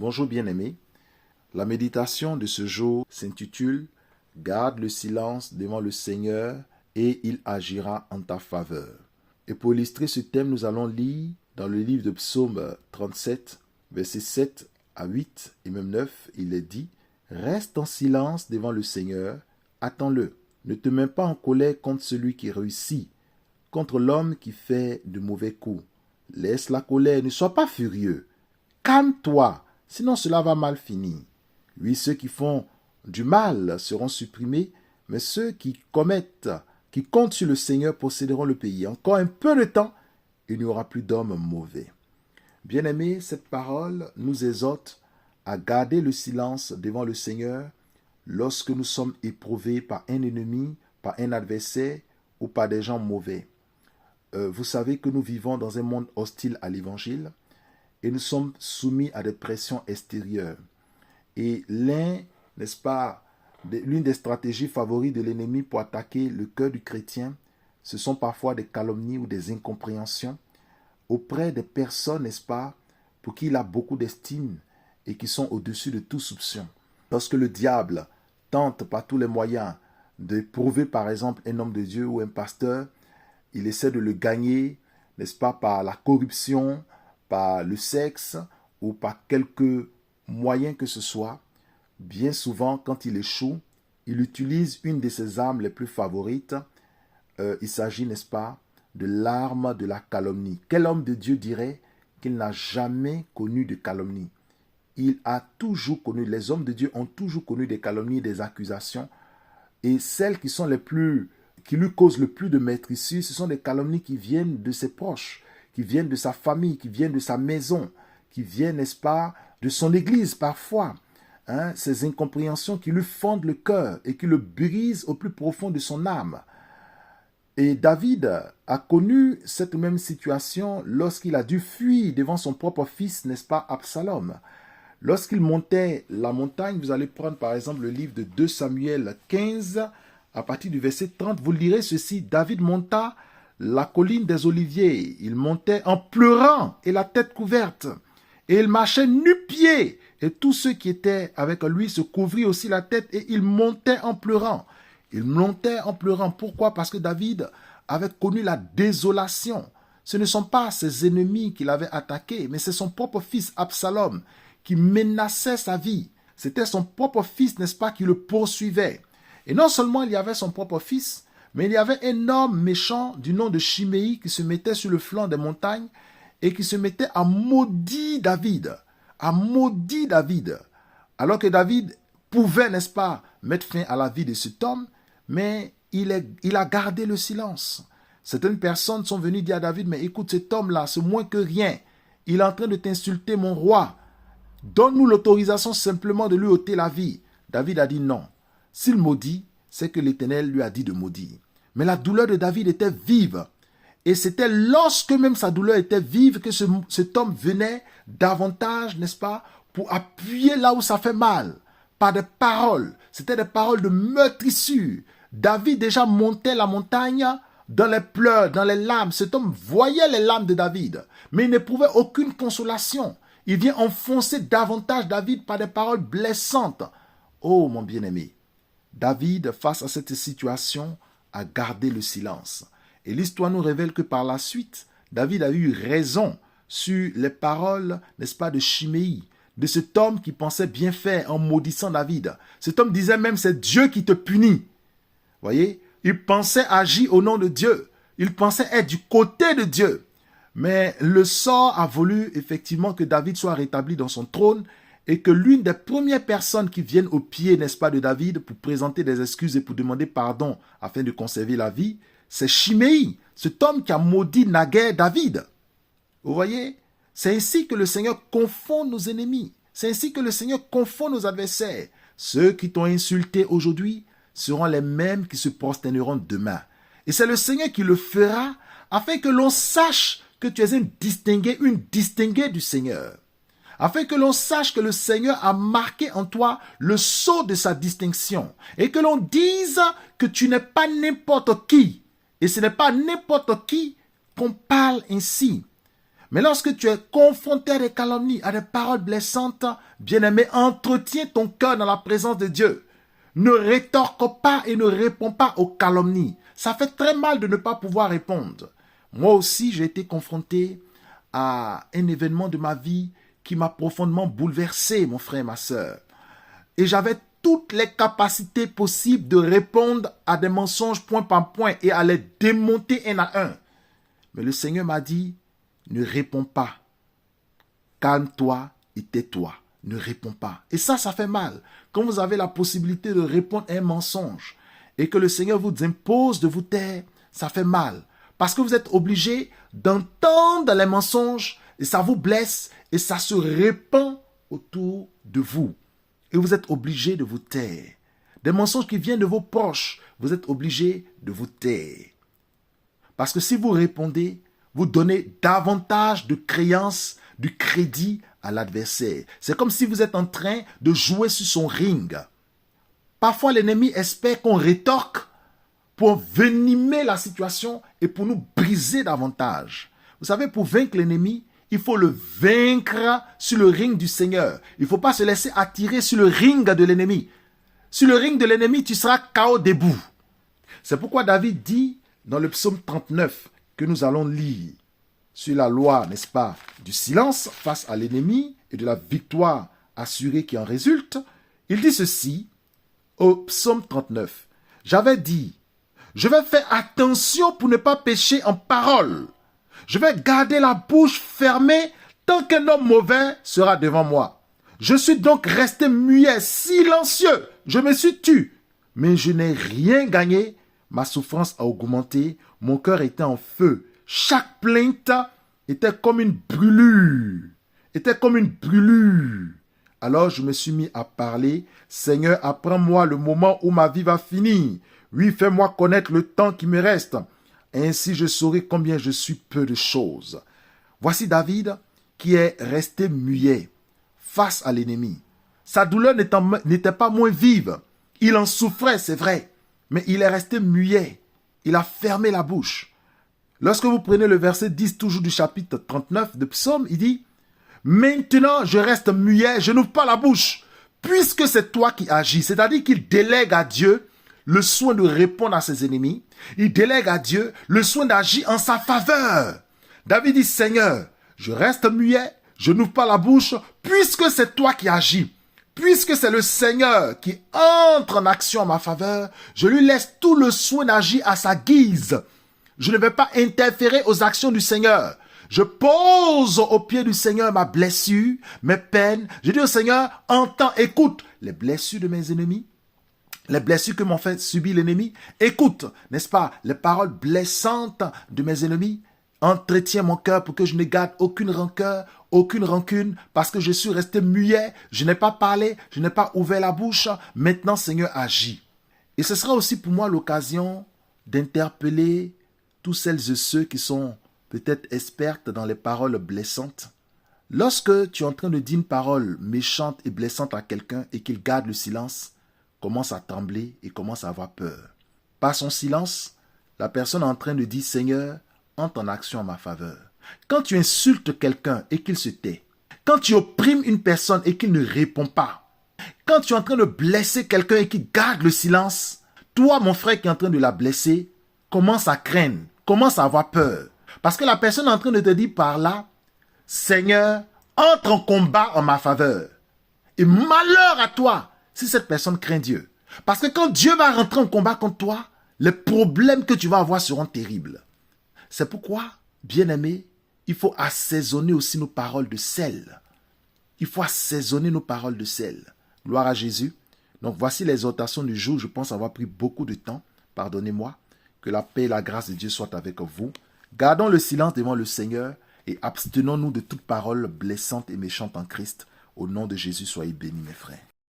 Bonjour bien-aimés, la méditation de ce jour s'intitule « Garde le silence devant le Seigneur et il agira en ta faveur ». Et pour illustrer ce thème, nous allons lire dans le livre de Psaume 37, versets 7 à 8 et même 9, il est dit « Reste en silence devant le Seigneur, attends-le, ne te mets pas en colère contre celui qui réussit, contre l'homme qui fait de mauvais coups. Laisse la colère, ne sois pas furieux, calme-toi. Sinon cela va mal finir. Oui, ceux qui font du mal seront supprimés, mais ceux qui comptent sur le Seigneur posséderont le pays. Encore un peu de temps, il n'y aura plus d'hommes mauvais. Bien-aimés, cette parole nous exhorte à garder le silence devant le Seigneur lorsque nous sommes éprouvés par un ennemi, par un adversaire ou par des gens mauvais. Vous savez que nous vivons dans un monde hostile à l'Évangile. Et nous sommes soumis à des pressions extérieures. Et l'une des stratégies favorites de l'ennemi pour attaquer le cœur du chrétien, ce sont parfois des calomnies ou des incompréhensions auprès des personnes, pour qui il a beaucoup d'estime et qui sont au-dessus de tout soupçon. Lorsque le diable tente par tous les moyens d'éprouver par exemple un homme de Dieu ou un pasteur, il essaie de le gagner, par la corruption, par le sexe ou par quelque moyen que ce soit. Bien souvent, quand il échoue, il utilise une de ses armes les plus favorites. Il s'agit, de l'arme de la calomnie. Quel homme de Dieu dirait qu'il n'a jamais connu de calomnie? Il a toujours connu, les hommes de Dieu ont toujours connu des calomnies, des accusations. Et celles qui lui causent le plus de maîtrise, ce sont des calomnies qui viennent de ses proches, qui viennent de sa famille, qui viennent de sa maison, qui viennent, de son église parfois. Ces incompréhensions qui lui fendent le cœur et qui le brisent au plus profond de son âme. Et David a connu cette même situation lorsqu'il a dû fuir devant son propre fils, Absalom. Lorsqu'il montait la montagne, vous allez prendre par exemple le livre de 2 Samuel 15, à partir du verset 30, vous lirez ceci, David monta la colline des Oliviers, il montait en pleurant et la tête couverte. Et il marchait nu-pieds. Et tous ceux qui étaient avec lui se couvrirent aussi la tête et il montait en pleurant. Il montait en pleurant. Pourquoi? Parce que David avait connu la désolation. Ce ne sont pas ses ennemis qui l'avaient attaqué, mais c'est son propre fils Absalom qui menaçait sa vie. C'était son propre fils, qui le poursuivait. Et non seulement il y avait son propre fils, mais il y avait un homme méchant du nom de Chiméi qui se mettait sur le flanc des montagnes et qui se mettait à maudire David. Alors que David pouvait, mettre fin à la vie de cet homme, mais il a gardé le silence. Certaines personnes sont venues dire à David, mais écoute, cet homme-là, c'est moins que rien. Il est en train de t'insulter, mon roi. Donne-nous l'autorisation simplement de lui ôter la vie. David a dit non. S'il maudit, c'est que l'Éternel lui a dit de maudire. Mais la douleur de David était vive. Et c'était lorsque même sa douleur était vive que cet homme venait davantage, pour appuyer là où ça fait mal, par des paroles. C'était des paroles de meurtrissure. David déjà montait la montagne dans les pleurs, dans les larmes. Cet homme voyait les larmes de David, mais il n'éprouvait aucune consolation. Il vient enfoncer davantage David par des paroles blessantes. Oh mon bien-aimé, David, face à cette situation, a gardé le silence. Et l'histoire nous révèle que par la suite, David a eu raison sur les paroles, de Chiméi, de cet homme qui pensait bien faire en maudissant David. Cet homme disait même, c'est Dieu qui te punit. Voyez, il pensait agir au nom de Dieu. Il pensait être du côté de Dieu. Mais le sort a voulu effectivement que David soit rétabli dans son trône et que l'une des premières personnes qui viennent au pied, de David pour présenter des excuses et pour demander pardon afin de conserver la vie, c'est Chiméi, cet homme qui a maudit naguère David. Vous voyez, c'est ainsi que le Seigneur confond nos ennemis. C'est ainsi que le Seigneur confond nos adversaires. Ceux qui t'ont insulté aujourd'hui seront les mêmes qui se prosterneront demain. Et c'est le Seigneur qui le fera afin que l'on sache que tu es une distinguée du Seigneur. Afin que l'on sache que le Seigneur a marqué en toi le sceau de sa distinction. Et que l'on dise que tu n'es pas n'importe qui. Et ce n'est pas n'importe qui qu'on parle ainsi. Mais lorsque tu es confronté à des calomnies, à des paroles blessantes, bien-aimé, entretiens ton cœur dans la présence de Dieu. Ne rétorque pas et ne réponds pas aux calomnies. Ça fait très mal de ne pas pouvoir répondre. Moi aussi, j'ai été confronté à un événement de ma vie qui m'a profondément bouleversé, mon frère et ma sœur. Et j'avais toutes les capacités possibles de répondre à des mensonges point par point et à les démonter un à un. Mais le Seigneur m'a dit, ne réponds pas. Calme-toi et tais-toi. Ne réponds pas. Et ça fait mal. Quand vous avez la possibilité de répondre à un mensonge et que le Seigneur vous impose de vous taire, ça fait mal. Parce que vous êtes obligé d'entendre les mensonges et ça vous blesse et ça se répand autour de vous. Et vous êtes obligé de vous taire. Des mensonges qui viennent de vos proches, vous êtes obligé de vous taire. Parce que si vous répondez, vous donnez davantage de créance, du crédit à l'adversaire. C'est comme si vous êtes en train de jouer sur son ring. Parfois, l'ennemi espère qu'on rétorque pour venimer la situation et pour nous briser davantage. Vous savez, pour vaincre l'ennemi, il faut le vaincre sur le ring du Seigneur. Il ne faut pas se laisser attirer sur le ring de l'ennemi. Sur le ring de l'ennemi, tu seras KO debout. C'est pourquoi David dit dans le psaume 39 que nous allons lire sur la loi, n'est-ce pas, du silence face à l'ennemi et de la victoire assurée qui en résulte. Il dit ceci au psaume 39. J'avais dit, je vais faire attention pour ne pas pécher en parole. Je vais garder la bouche fermée tant qu'un homme mauvais sera devant moi. Je suis donc resté muet, silencieux. Je me suis tu, mais je n'ai rien gagné. Ma souffrance a augmenté, mon cœur était en feu. Chaque plainte était comme une brûlure. Alors je me suis mis à parler. Seigneur, apprends-moi le moment où ma vie va finir. Oui, fais-moi connaître le temps qui me reste. Ainsi je saurai combien je suis peu de choses. Voici David qui est resté muet face à l'ennemi. Sa douleur n'était pas moins vive. Il en souffrait, c'est vrai, mais il est resté muet. Il a fermé la bouche. Lorsque vous prenez le verset 10 toujours du chapitre 39 de Psaume, il dit « Maintenant je reste muet, je n'ouvre pas la bouche, puisque c'est toi qui agis. » C'est-à-dire qu'il délègue à Dieu le soin de répondre à ses ennemis. Il délègue à Dieu le soin d'agir en sa faveur. David dit « Seigneur, je reste muet, je n'ouvre pas la bouche, puisque c'est toi qui agis. » Puisque c'est le Seigneur qui entre en action en ma faveur, je lui laisse tout le soin d'agir à sa guise. Je ne vais pas interférer aux actions du Seigneur. Je pose au pied du Seigneur ma blessure, mes peines. Je dis au Seigneur, entends, écoute les blessures de mes ennemis, les blessures que m'ont fait subir l'ennemi. Écoute, n'est-ce pas, les paroles blessantes de mes ennemis. Entretiens mon cœur pour que je ne garde aucune rancœur, aucune rancune, parce que je suis resté muet, je n'ai pas parlé, je n'ai pas ouvert la bouche. Maintenant, Seigneur, agis. Et ce sera aussi pour moi l'occasion d'interpeller tous celles et ceux qui sont peut-être expertes dans les paroles blessantes. Lorsque tu es en train de dire une parole méchante et blessante à quelqu'un et qu'il garde le silence, commence à trembler et commence à avoir peur. Par son silence, la personne est en train de dire « Seigneur, entre en action en ma faveur. » Quand tu insultes quelqu'un et qu'il se tait, quand tu opprimes une personne et qu'il ne répond pas, quand tu es en train de blesser quelqu'un et qu'il garde le silence, toi, mon frère qui est en train de la blesser, commence à craindre, commence à avoir peur. Parce que la personne est en train de te dire par là, Seigneur, entre en combat en ma faveur. Et malheur à toi si cette personne craint Dieu. Parce que quand Dieu va rentrer en combat contre toi, les problèmes que tu vas avoir seront terribles. C'est pourquoi, bien-aimé, il faut assaisonner aussi nos paroles de sel. Il faut assaisonner nos paroles de sel. Gloire à Jésus. Donc voici l'exhortation du jour. Je pense avoir pris beaucoup de temps. Pardonnez-moi. Que la paix et la grâce de Dieu soient avec vous. Gardons le silence devant le Seigneur et abstenons-nous de toute parole blessante et méchante en Christ. Au nom de Jésus, soyez bénis mes frères.